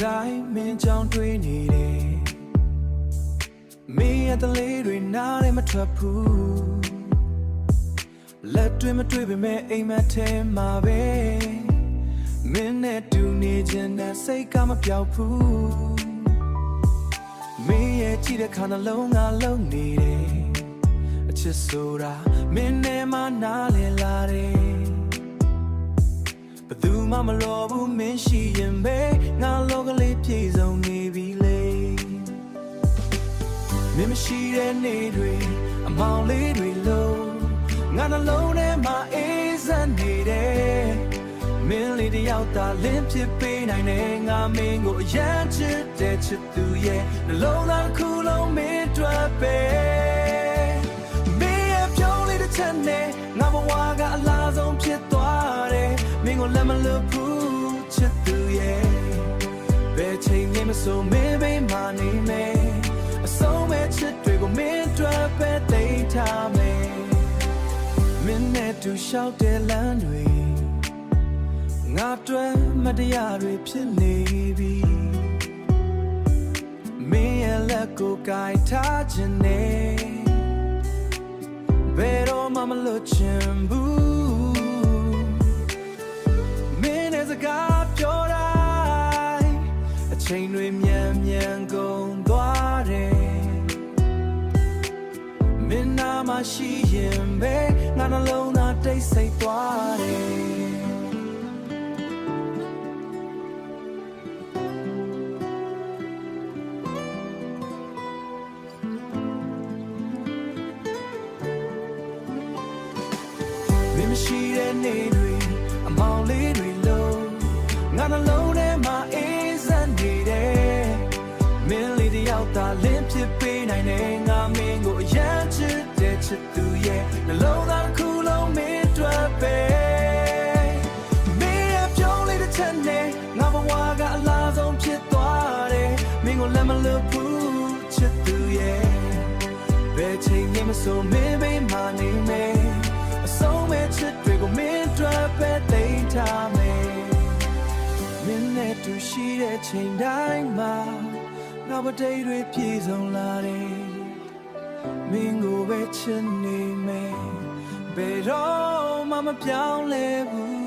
တိုင်းမင်းကြောင့်တွေ့နေတယ်မင်းရဲ့တလေးတွေနားလည်းမထွက်ဘူးလက်တွေမတွေ့ပေမဲ့အိမ်မက်ထဲမှာပဲမင်းနဲ့တူနေခြင်းနဲ့စိတ်ကမပြောက်ဘူးမင်းရဲ့ကြည့်တဲ့ခါနှလုံးကလုံနေတယ်အချစ်ဆိုတာမင်းနဲ့မှနားလည်လာတယ်ဘယ်သူမှမလိုဘူးမင်းရှိရင်ပဲငါလောကလေးပြည့်စုံနေပြီလေမင်းမရှိတဲ့နေ့တွေအမောင်လေးတွေလုံးငါနှလုံးထဲမှာအေးစက်နေတယ်မင်းလေးတယောက်သာလင်းဖြစ်ပေးနိုင်တယ်ငါမင်းကိုအရန်ချစ်တဲ့ချစ်သူရဲ့နှလုံးသားတစ်ခုလုံးမင်းတွေ့ပဲမင်းရဲ့ပြုံးလေးတစ်ချက်နဲ့ငါဘဝကအလားဆုံးဖြစ်သွားတယ်မင်းကိုလက်မလွတ်ဘူးချစ်သူရဲ့ဘယ်ချိန်မှမဆိုမင်းဘေးမှာနေမယ်အဆုံးမဲ့ချစ်တွေကိုမင်းတွေ့ပဲသိထားမယ်မင်းနဲ့တူလျှောက်တဲ့လမ်းတွေငါတွေ့မတရားတွေဖြစ်နေပြီမင်းရဲ့လက်ကိုကိုင်ထားခြင်းနဲ့ဘယ်တော့မှမလွတ်ချင်ဘူးမင်းနဲ့စကားပြောတိုင်းအချိန်တွေမြန်မြန်ကုန်သွားတယ်မင်းနာမရှိရင်ပဲငါနှလုံးသားတိတ်ဆိတ်သွားတယ်မရှိတဲ့နေ့တွေအမောင်လေးတွေလုံးငါနှလုံးထဲမှာအေးစက်နေတယ်မင်းလေးတယောက်သာလင်းဖြစ်ပေးနိုင်တယ်ငါမင်းကိုအရန်ချစ်တဲ့ချစ်သူရဲ့နှလုံးသားတစ်ခုလုံးမင်းတွေ့ပဲမင်းရဲ့ပြုံးလေးတစ်ချက်နဲ့ငါဘဝကအလားဆုံးဖြစ်သွားတယ်မင်းကိုလက်မလွတ်ဘူးချစ်သူရဲ့ဘယ်ချိန်မှမဆိုမင်းဘေးမှာနေမယ်အဆုံးမဲ့ချစ်တွေကိုမင်းတွေ့ပဲသိထားမယ်မင်းနဲ့တူရှိတဲ့ချိန်တိုင်းမှာငါပဒိတ်တွေပြေဆုံးလာတယ်မင်းကိုပဲချစ်နေမယ်ဘယ်တော့မှမပြောင်းလဲဘူး